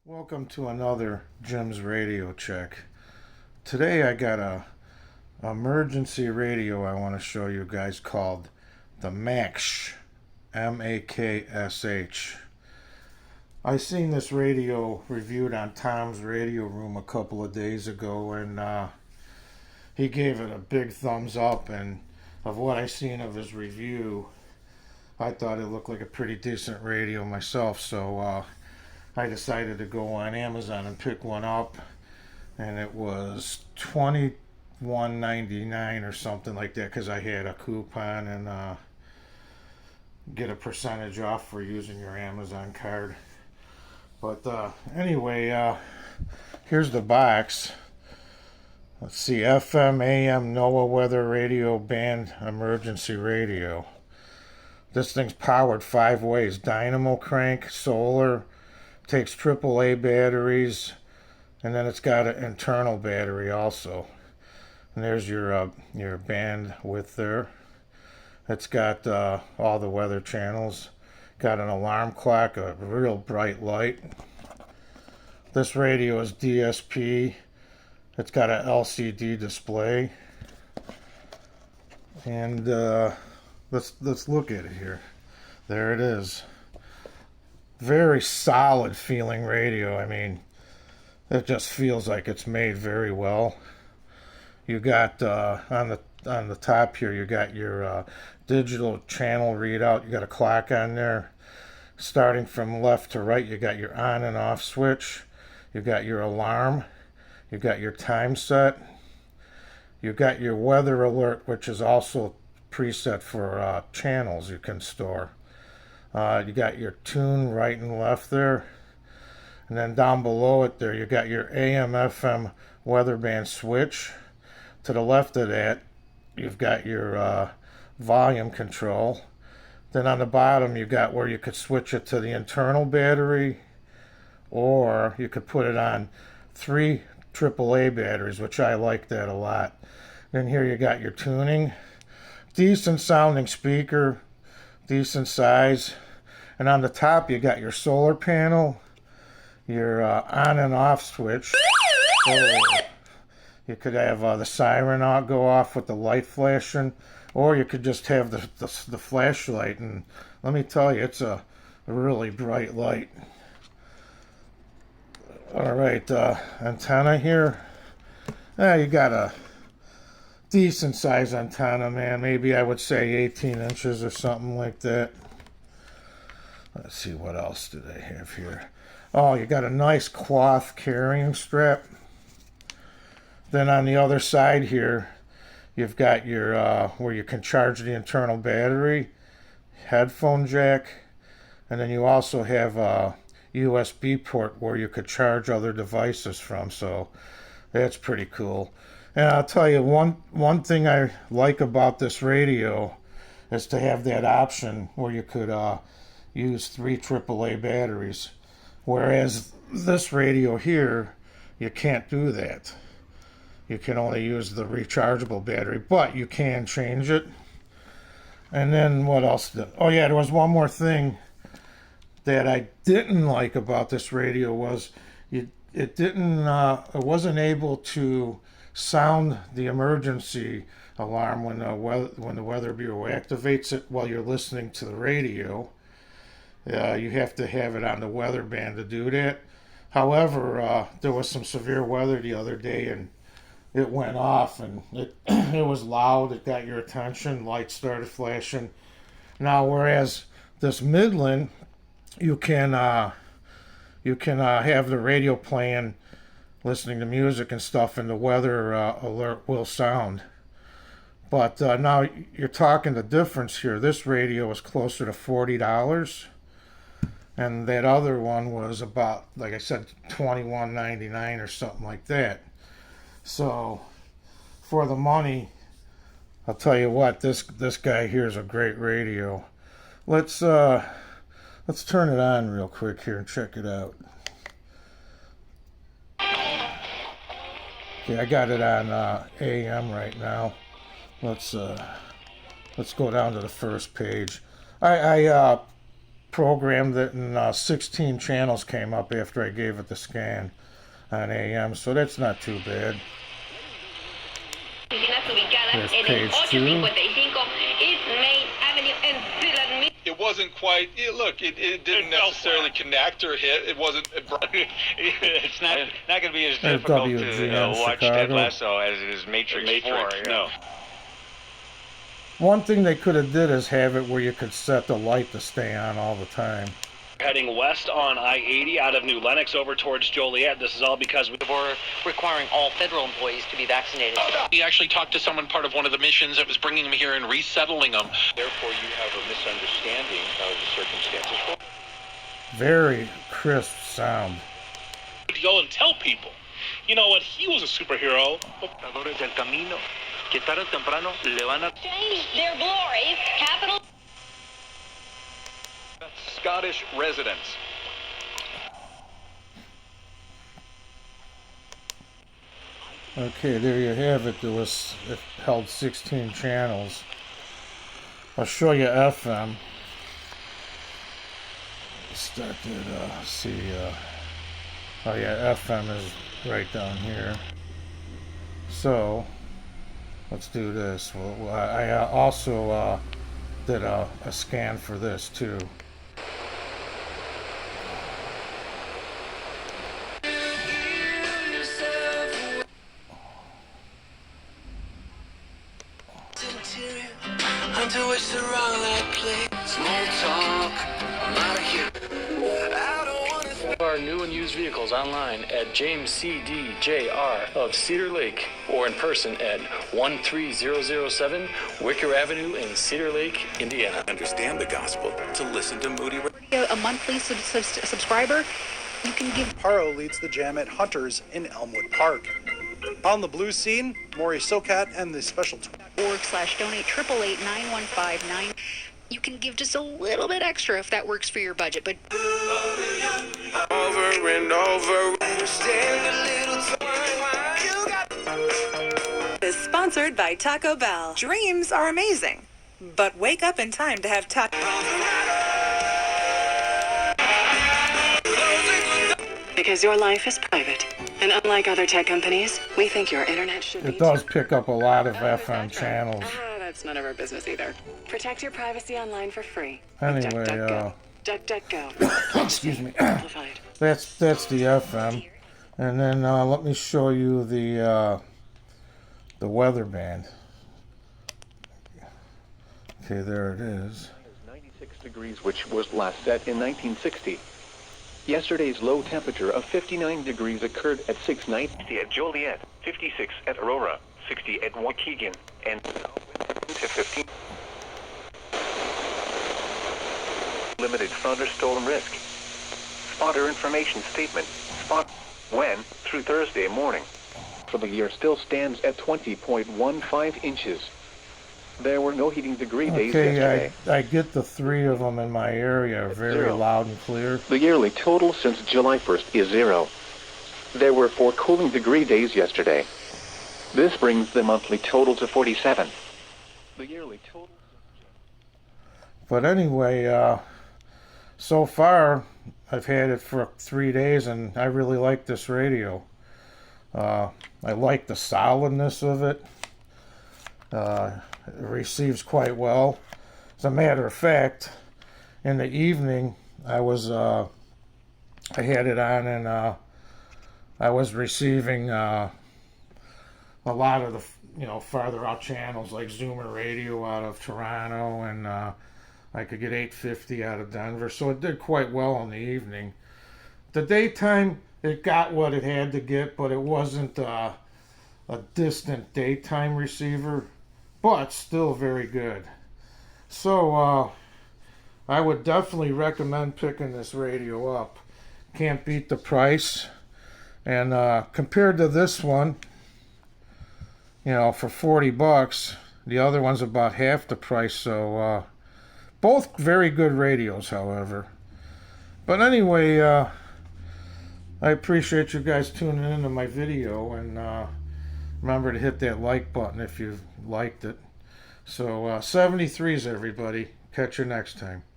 Welcome to another Jim's Radio Check. Today I got a emergency radio I want to show you guys called the Maksh, Maksh. I seen this radio reviewed on Tom's Radio Room a couple of days ago, and he gave it a big thumbs up. And of what I seen of his review, I thought it looked like a pretty decent radio myself. So I decided to go on Amazon and pick one up, and it was $21.99 or something like that because I had a coupon and get a percentage off for using your Amazon card. But anyway, here's the box. Let's see, FM, AM, NOAA weather radio band emergency radio. This thing's powered 5 ways: dynamo crank, solar, takes AAA batteries, and then it's got an internal battery also. And there's your bandwidth there. It's got all the weather channels. Got an alarm clock, a real bright light. This radio is DSP. It's got an LCD display. And let's look at it here. There it is. Very solid feeling radio. I mean, it just feels like it's made very well. You got on the top here, you got your digital channel readout. You got a clock on there. Starting from left to right, you got your on and off switch. You got your alarm. You got your time set. You got your weather alert, which is also preset for channels you can store. You got your tune right and left there. And then down below it there, you got your AM FM weather band switch. To the left of that, you've got your volume control. Then on the bottom, you got where you could switch it to the internal battery, or you could put it on 3 AAA batteries, which I like that a lot. Then here you got your tuning. Decent sounding speaker, decent size. And on the top, you got your solar panel, your on and off switch. So you could have the siren go off with the light flashing, or you could just have the flashlight. And let me tell you, it's a really bright light. All right, antenna here. You got a decent size antenna, man. Maybe I would say 18 inches or something like that. Let's see, what else do they have here? Oh, you got a nice cloth carrying strap. Then on the other side here, you've got your where you can charge the internal battery, headphone jack, and then you also have a USB port where you could charge other devices from. So that's pretty cool. And I'll tell you, one thing I like about this radio is to have that option where you could use 3 AAA batteries. Whereas this radio here, you can't do that. You can only use the rechargeable battery, but you can change it. And then what else? Oh yeah, there was one more thing that I didn't like about this radio was it wasn't able to sound the emergency alarm when the weather bureau activates it while you're listening to the radio. You have to have it on the weather band to do that. However, there was some severe weather the other day, and it went off, and it was loud. It got your attention. Lights started flashing. Now, whereas this Midland, you can have the radio playing, listening to music and stuff, and the weather alert will sound. But now you're talking the difference here. This radio is closer to $40, and that other one was about, like I said, $21.99 or something like that. So for the money, I'll tell you what, this guy here is a great radio. Let's turn it on real quick here and check it out. Okay, I got it on AM right now. Let's go down to the first page. I programmed it, and 16 channels came up after I gave it the scan on AM, so that's not too bad. There's page 2. It wasn't quite. Look, it didn't necessarily connect or hit. It wasn't. It's not going to be as difficult to watch Ted Lasso as it is Matrix 4. No. One thing they could have did is have it where you could set the light to stay on all the time. Heading west on I-80 out of New Lenox over towards Joliet. This is all because we're requiring all federal employees to be vaccinated. We actually talked to someone part of one of the missions that was bringing them here and resettling them. Therefore, you have a misunderstanding of the circumstances. Very crisp sound. Go and tell people, you know what, he was a superhero. Change their glories, capital. Scottish residents. Okay, there you have it. It held 16 channels. I'll show you FM. Start to see. Oh yeah, FM is right down here. So let's do this. Well, I also did a scan for this too. our new and used vehicles online at James CDJR of Cedar Lake or in person at 13007 Wicker Avenue in Cedar Lake, Indiana. Understand the gospel to listen to Moody Radio. A monthly subscriber, you can give. Paro leads the jam at Hunters in Elmwood Park. On the blues scene, Maury Sokat and the special /donate 888-9159. You can give just a little bit extra if that works for your budget, but over and over. Is sponsored by Taco Bell. Dreams are amazing, but wake up in time to have taco. Because your life is private, and unlike other tech companies, we think your internet should be. It does pick up a lot of FM channels. That's none of our business either. Protect your privacy online for free. Anyway, DuckDuckGo. Excuse me. That's the FM, and then let me show you the weather band. Okay, there it is. 96 degrees, which was last set in 1960. Yesterday's low temperature of 59 degrees occurred at 6:90 at Joliet, 56 at Aurora, 60 at Waukegan, and to 15. Limited thunderstorm risk. Spotter information statement. Spot when through Thursday morning. For the year still stands at 20.15 inches. There were no heating degree days yesterday. I get the three of them in my area very loud and clear. The yearly total since July 1st is 0. There were 4 cooling degree days yesterday. This brings the monthly total to 47. The yearly total. But anyway, so far I've had it for 3 days and I really like this radio. I like the solidness of it. It receives quite well. As a matter of fact, in the evening I had it on and I was receiving a lot of the farther out channels like Zoomer Radio out of Toronto, and I could get 850 out of Denver, so it did quite well in the evening. The daytime it got what it had to get, but it wasn't a distant daytime receiver, but still very good. So I would definitely recommend picking this radio up. Can't beat the price, and compared to this one, for $40, the other one's about half the price. So both very good radios, however. But anyway, I appreciate you guys tuning into my video, and remember to hit that like button if you liked it. So 73s, everybody. Catch you next time.